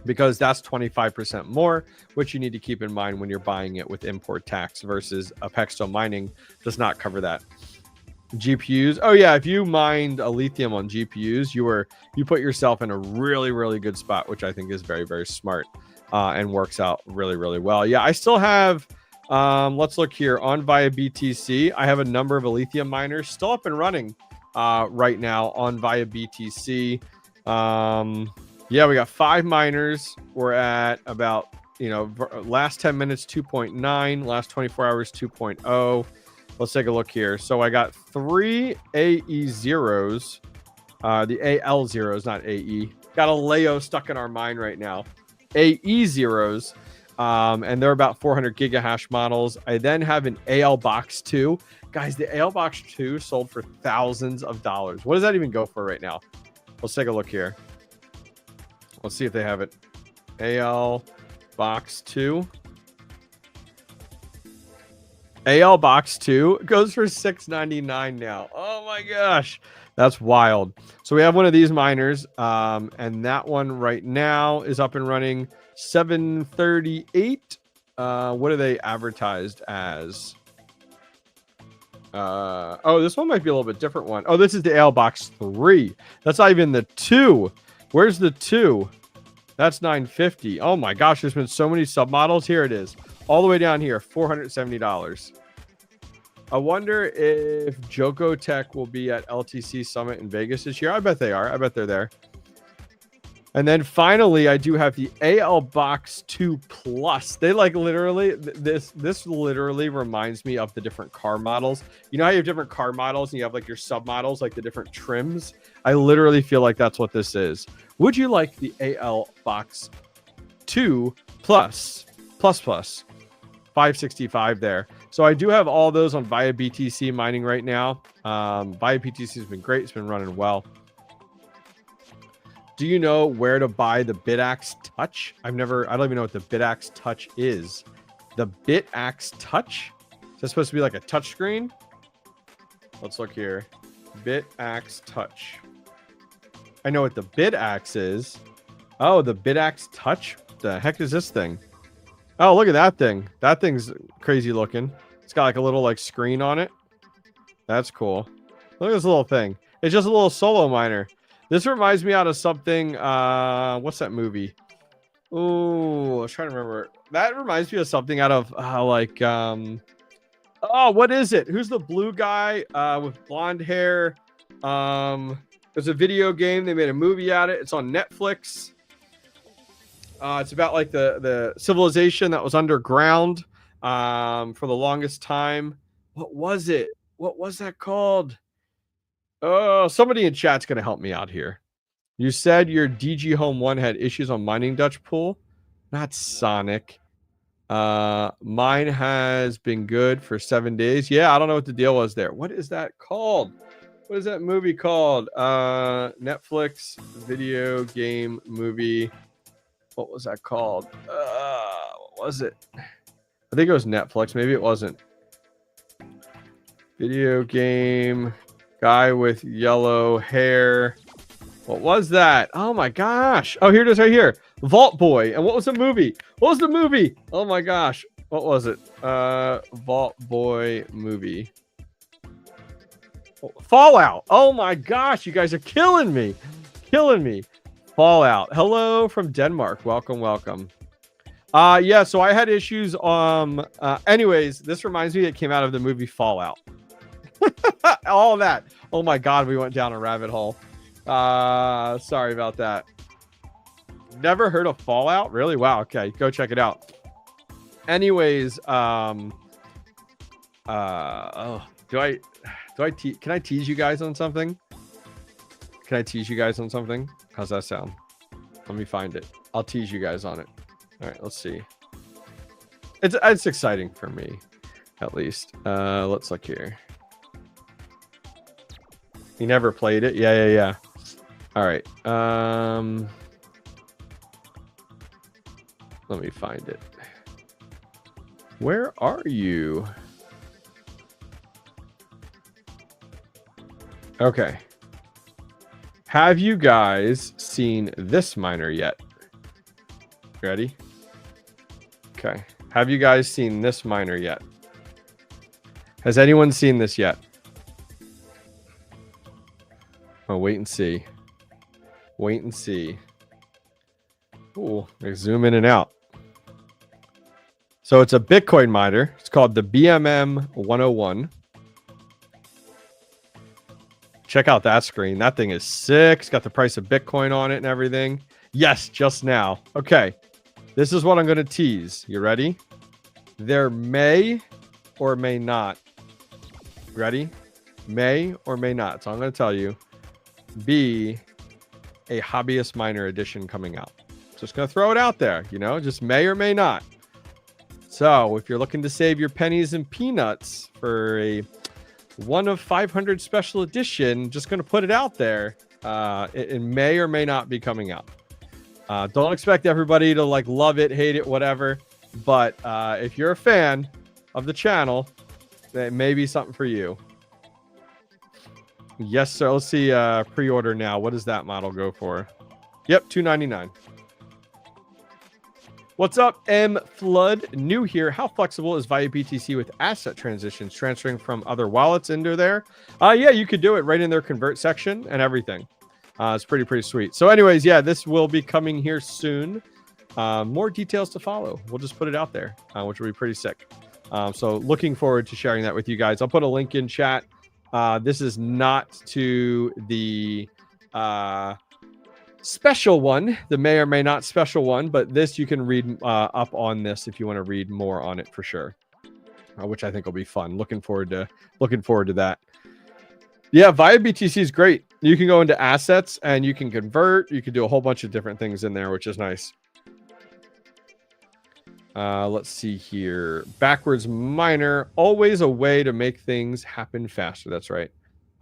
because that's 25% more, which you need to keep in mind when you're buying it with import tax versus Apex mining does not cover that. GPUs. Oh yeah, if you mined a lithium on GPUs, you put yourself in a really, really good spot, which I think is very, very smart and works out really, really well. Yeah, I still have, let's look here on via BTC. I have a number of lithium miners still up and running right now on via BTC. Yeah, we got 5 miners. We're at about, last 10 minutes 2.9, last 24 hours 2.0. Let's take a look here. So I got 3 AE zeros, the AL zeros, not AE. Got a Leo stuck in our mine right now. AE zeros, and they're about 400 gigahash models. I then have an AL Box 2. Guys, the AL Box 2 sold for thousands of dollars. What does that even go for right now? Let's take a look here. Let's see if they have it. AL Box 2. AL Box 2 goes for $699 now. Oh my gosh, that's wild. So we have one of these miners, and that one right now is up and running 738. What are they advertised as? Oh, this one might be a little bit different one. Oh, this is the AL Box 3. That's not even the 2. Where's the 2? That's 950. Oh my gosh, there's been so many submodels. Here it is. All the way down here, $470. I wonder if Jokotech will be at LTC Summit in Vegas this year. I bet they are. I bet they're there. And then finally, I do have the AL Box 2 Plus. They like literally, this literally reminds me of the different car models. You know how you have different car models and you have like your submodels, like the different trims? I literally feel like that's what this is. Would you like the AL Box 2 Plus? 565 there. So I do have all those on via BTC mining right now. Via BTC has been great. It's been running well. Do you know where to buy the BitAxe Touch? I don't even know what the BitAxe Touch is. The BitAxe Touch? Is that supposed to be like a touch screen? Let's look here. BitAxe Touch. I know what the BitAxe is. Oh, the BitAxe Touch? What the heck is this thing? Oh, look at that thing. That thing's crazy looking. It's got like a little like screen on it. That's cool. Look at this little thing. It's just a little solo miner. This reminds me out of something. What's that movie? Oh, I was trying to remember. That reminds me of something out of oh, what is it? Who's the blue guy with blonde hair? There's a video game. They made a movie out of it. It's on Netflix. It's about like the civilization that was underground for the longest time. What was it? What was that called? Oh, somebody in chat's gonna help me out here. You said your DG Home 1 had issues on mining Dutch pool. Not Sonic. Mine has been good for 7 days. Yeah, I don't know what the deal was there. What is that called? What is that movie called? Netflix video game movie. What was that called? What was it? I think it was Netflix. Maybe it wasn't. Video game guy with yellow hair. What was that? Oh my gosh. Oh, here it is right here. Vault Boy. And what was the movie? What was the movie? Oh my gosh. What was it? Vault Boy movie. Fallout. Oh my gosh. You guys are killing me. Killing me. Fallout. Hello from Denmark. Welcome, welcome. Yeah, so I had issues. Anyways, this reminds me, it came out of the movie Fallout. All that. Oh my god, we went down a rabbit hole. Sorry about that. Never heard of Fallout? Really? Wow. Okay, go check it out. Anyways, can I tease you guys on something? Can I tease you guys on something? How's that sound? Let me find it. I'll tease you guys on it. All right, let's see. It's exciting for me, at least. Let's look here. You never played it? Yeah. All right. Let me find it. Where are you? Okay. Have you guys seen this miner yet? Ready? Okay. Have you guys seen this miner yet? Has anyone seen this yet? Oh, wait and see. Wait and see. Ooh, let's zoom in and out. So it's a Bitcoin miner. It's called the BMM 101. Check out that screen. That thing is sick. It's got the price of Bitcoin on it and everything. Yes, just now. Okay. This is what I'm going to tease. You ready? There may or may not. Ready? May or may not. So I'm going to tell you. Be a hobbyist miner edition coming out. Just going to throw it out there. You know, just may or may not. So if you're looking to save your pennies and peanuts for a 1 of 500 special edition, just going to put it out there. It may or may not be coming out. Don't expect everybody to like love it, hate it, whatever. But if you're a fan of the channel, that may be something for you. Yes, sir. Let's see. Pre-order now. What does that model go for? Yep, $299. What's up, M Flood? New here. How flexible is 𝐷𝐼UBTC with asset transitions, transferring from other wallets into there? Yeah, you could do it right in their convert section and everything. It's pretty sweet. So anyways, yeah, this will be coming here soon. More details to follow. We'll just put it out there, which will be pretty sick. So looking forward to sharing that with you guys. I'll put a link in chat. This is not to the special one, the may or may not special one, but this you can read up on this if you want to read more on it for sure, which I think will be fun. Looking forward to that. Yeah, 𝐷𝐼UBTC is great. You can go into assets and you can convert. You can do a whole bunch of different things in there, which is nice. Let's see here. Backwards miner, always a way to make things happen faster. That's right.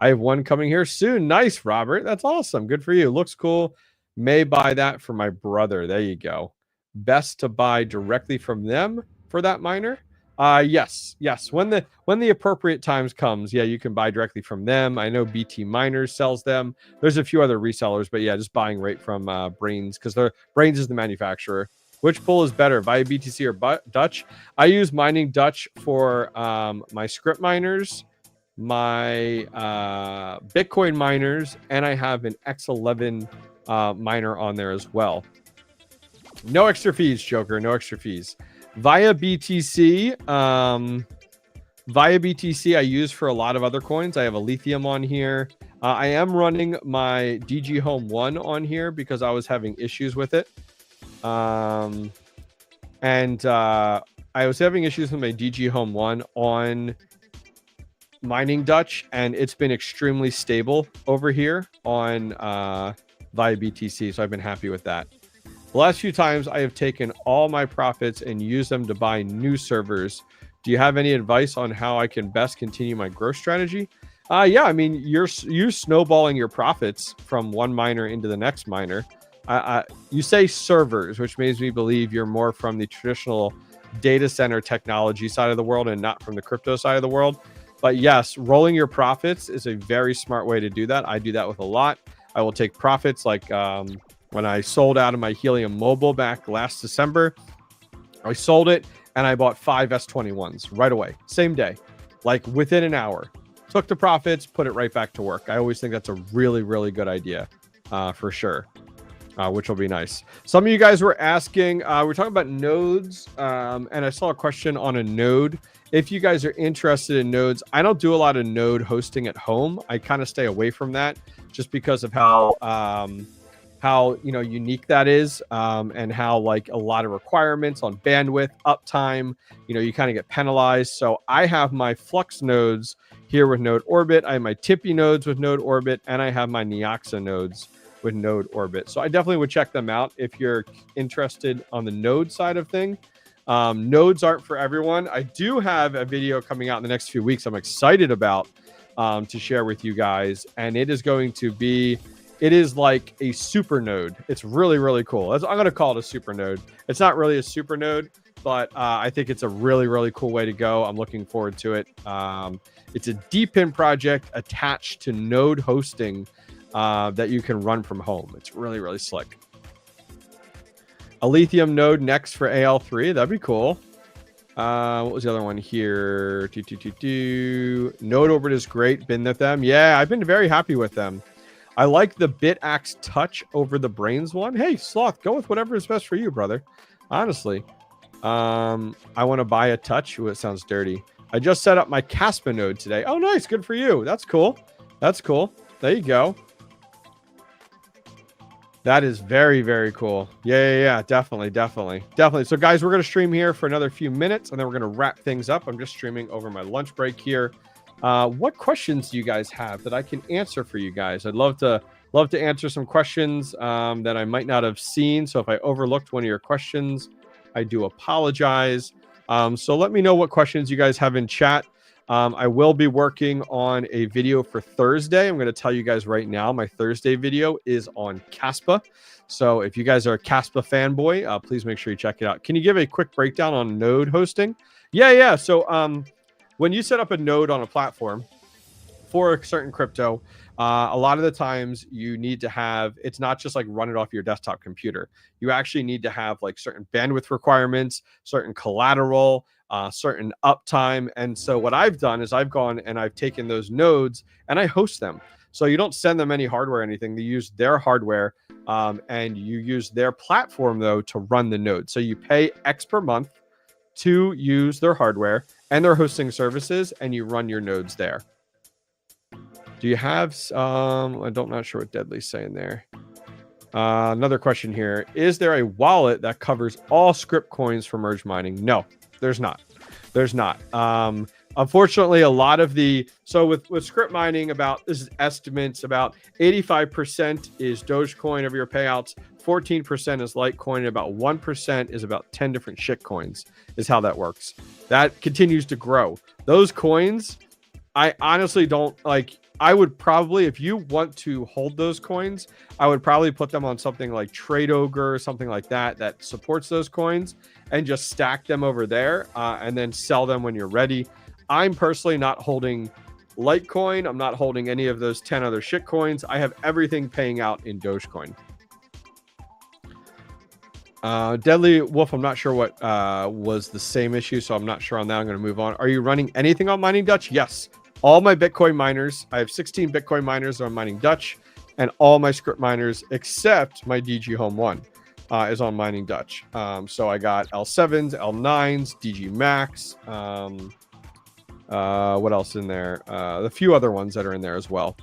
I have one coming here soon. Nice, Robert. That's awesome. Good for you. Looks cool. May buy that for my brother. There you go. Best to buy directly from them for that miner. Yes. When the appropriate times comes, yeah, you can buy directly from them. I know BT Miners sells them. There's a few other resellers, but yeah, just buying right from Brains, because Brains is the manufacturer. Which pool is better, 𝐷𝐼UBTC or Dutch? I use mining Dutch for my script miners. my Bitcoin miners, and I have an X11 miner on there as well. No extra fees, Joker. No extra fees. Via BTC, I use for a lot of other coins. I have a lithium on here. I am running my DG Home 1 on here because I was having issues with it. I was having issues with my DG Home 1 on Mining Dutch, and it's been extremely stable over here on via BTC, so I've been happy with that. The last few times I have taken all my profits and used them to buy new servers. Do you have any advice on how I can best continue my growth strategy? Yeah, I mean, you're snowballing your profits from one miner into the next miner. You say servers, which makes me believe you're more from the traditional data center technology side of the world and not from the crypto side of the world. But yes, rolling your profits is a very smart way to do that. I do that with a lot. I will take profits like when I sold out of my Helium Mobile back last December. I sold it and I bought 5 S21s right away, same day, like within an hour. Took the profits, put it right back to work. I always think that's a really, really good idea for sure, which will be nice. Some of you guys were asking, we're talking about nodes, and I saw a question on a node. If you guys are interested in nodes, I don't do a lot of node hosting at home. I kind of stay away from that just because of how unique that is, and how like a lot of requirements on bandwidth, uptime, you kind of get penalized. So I have my Flux nodes here with Node Orbit. I have my Tippy nodes with Node Orbit, and I have my Neoxa nodes with Node Orbit. So I definitely would check them out if you're interested on the node side of thing. Nodes aren't for everyone. I do have a video coming out in the next few weeks I'm excited about to share with you guys, and it is going to be, it is like a super node. It's really, really cool. I'm going to call it a super node. It's not really a super node, but I think it's a really, really cool way to go. I'm looking forward to it. It's a DPIN project attached to node hosting that you can run from home. It's really, really slick. A lithium node next for AL3. That'd be cool. What was the other one here? Node Orbit is great. Been with them. Yeah, I've been very happy with them. I like the BitAxe Touch over the Brains one. Hey, Sloth, go with whatever is best for you, brother. Honestly. I want to buy a Touch. Ooh, it sounds dirty. I just set up my Caspa node today. Oh, nice. Good for you. That's cool. That's cool. There you go. That is very, very cool. Yeah. Definitely. So, guys, we're going to stream here for another few minutes, and then we're going to wrap things up. I'm just streaming over my lunch break here. What questions do you guys have that I can answer for you guys? I'd love to answer some questions that I might not have seen. So if I overlooked one of your questions, I do apologize. So let me know what questions you guys have in chat. I will be working on a video for Thursday. I'm going to tell you guys right now, my Thursday video is on Caspa. So if you guys are a Caspa fanboy, please make sure you check it out. Can you give a quick breakdown on node hosting? Yeah. So when you set up a node on a platform for a certain crypto, a lot of the times you need to have, it's not just like run it off your desktop computer. You actually need to have like certain bandwidth requirements, certain collateral, certain uptime. And so what I've done is I've gone and I've taken those nodes and I host them. So you don't send them any hardware or anything. They use their hardware, and you use their platform though to run the node. So you pay X per month to use their hardware and their hosting services, and you run your nodes there. Do you have, I'm not sure what Deadly's saying there. Another question here. Is there a wallet that covers all script coins for merge mining? No, there's not. Unfortunately, a lot of so with script mining, this is estimates, about 85% is Dogecoin of your payouts, 14% is Litecoin, and about 1% is about 10 different shit coins is how that works. That continues to grow. Those coins, I honestly don't like. I would probably, if you want to hold those coins, I would probably put them on something like Trade Ogre or something like that supports those coins, and just stack them over there and then sell them when you're ready. I'm personally not holding Litecoin. I'm not holding any of those 10 other shit coins. I have everything paying out in Dogecoin. Deadly Wolf, I'm not sure what was the same issue, so I'm not sure on that. I'm going to move on. Are you running anything on Mining Dutch? Yes. all my Bitcoin miners, I have 16 Bitcoin miners that are mining Dutch, and all my script miners except my DG Home 1 is on mining Dutch. So I got L7s, L9s, DG Max. What else in there? The few other ones that are in there as well.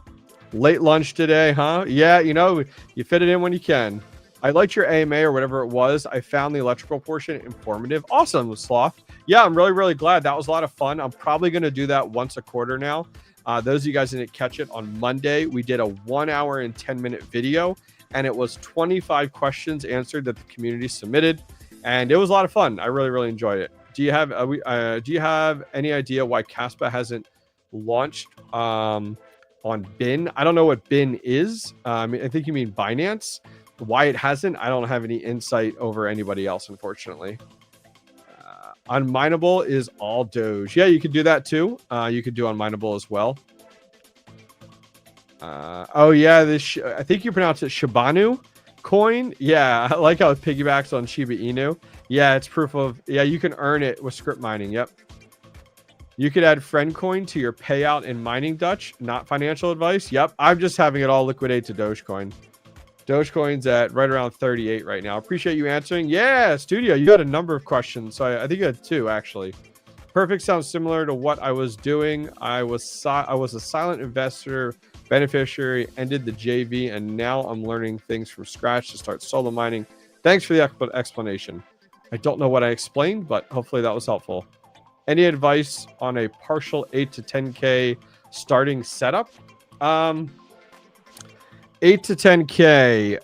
Late lunch today, huh? Yeah, you know, you fit it in when you can. I liked your AMA or whatever it was. I found the electrical portion informative. Awesome, Sloth. Yeah, I'm really, really glad. That was a lot of fun. I'm probably going to do that once a quarter now. Those of you guys didn't catch it, on Monday, we did a 1 hour and 10-minute video, and it was 25 questions answered that the community submitted, and it was a lot of fun. I really, really enjoyed it. Do you have any idea why Kaspa hasn't launched on BIN? I don't know what BIN is. I think you mean Binance. Why it hasn't, I don't have any insight over anybody else, unfortunately. Unmineable is all Doge. Yeah, you could do that too. You could do unmineable as well. Oh yeah, this I think you pronounce it Shibanu coin. Yeah, I like how it piggybacks on Shiba Inu. Yeah, it's proof of, yeah, you can earn it with script mining. Yep. You could add friend coin to your payout in mining Dutch. Not financial advice. Yep. I'm just having it all liquidate to Dogecoin. Dogecoin's at right around 38 right now. Appreciate you answering. Yeah, Studio, you had a number of questions. So I think you had 2 actually. Perfect sounds similar to what I was doing. I was a silent investor, beneficiary, ended the JV, and now I'm learning things from scratch to start solo mining. Thanks for the explanation. I don't know what I explained, but hopefully that was helpful. Any advice on a partial 8 to 10K starting setup? 8 to 10K.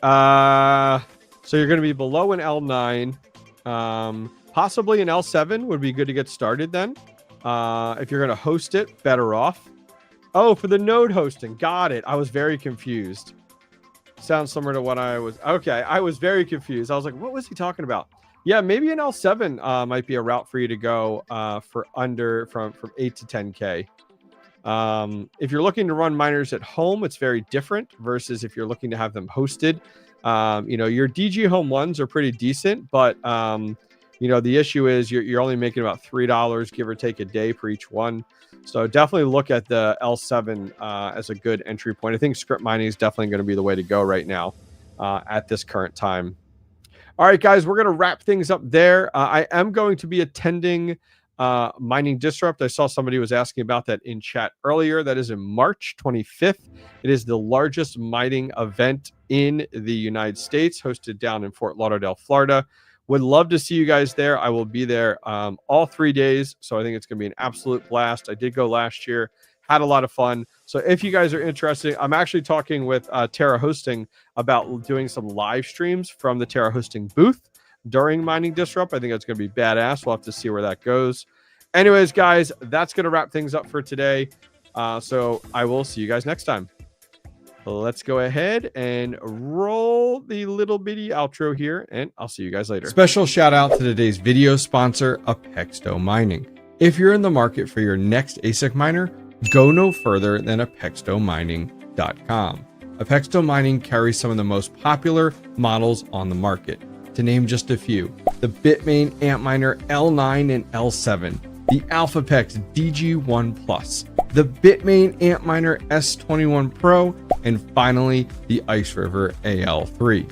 So you're going to be below an L9. Possibly an L7 would be good to get started then. If you're going to host it, better off. Oh, for the node hosting. Got it. I was very confused. Sounds similar to what I was. Okay, I was very confused. I was like, what was he talking about? Yeah, maybe an L7 might be a route for you to go for under from 8 to 10K. If you're looking to run miners at home, it's very different versus if you're looking to have them hosted. You know, your DG Home 1s are pretty decent, but you know, the issue is you're only making about $3, give or take, a day for each one. So definitely look at the L7 as a good entry point. I think script mining is definitely going to be the way to go right now at this current time. All right, guys, we're going to wrap things up there. I am going to be attending Mining Disrupt. I saw somebody was asking about that in chat earlier. That is in March 25th. It is the largest mining event in the United States, hosted down in Fort Lauderdale, Florida. Would love to see you guys there. I will be there all 3 days, so I think it's going to be an absolute blast. I did go last year, had a lot of fun. So if you guys are interested, I'm actually talking with Terra Hosting about doing some live streams from the Terra Hosting booth during Mining Disrupt. I think it's going to be badass. We'll have to see where that goes. Anyways, guys, that's going to wrap things up for today. So I will see you guys next time. Let's go ahead and roll the little bitty outro here, and I'll see you guys later. Special shout out to today's video sponsor, Apexto Mining. If you're in the market for your next ASIC miner, go no further than apextomining.com. Apexto Mining carries some of the most popular models on the market. To name just a few, the Bitmain Antminer L9 and L7, the AlphaPex DG1 Plus, the Bitmain Antminer S21 Pro, and finally, the Ice River AL3.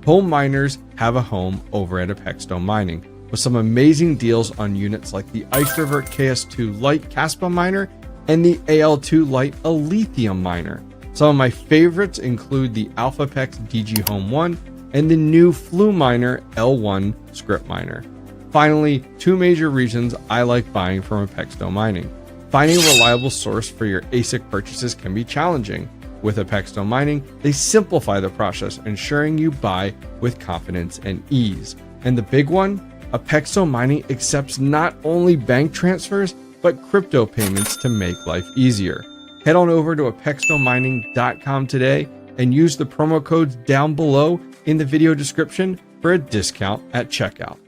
Home miners have a home over at Apexto Mining, with some amazing deals on units like the Ice River KS2 Lite Kaspa miner and the AL2 Lite Lithium miner. Some of my favorites include the AlphaPex DG Home 1 and the new Flu Miner L1 script miner. Finally, 2 major reasons I like buying from Apexto Mining. Finding a reliable source for your ASIC purchases can be challenging. With Apexto Mining, they simplify the process, ensuring you buy with confidence and ease. And the big one, Apexto Mining accepts not only bank transfers, but crypto payments to make life easier. Head on over to apextomining.com today and use the promo codes down below in the video description for a discount at checkout.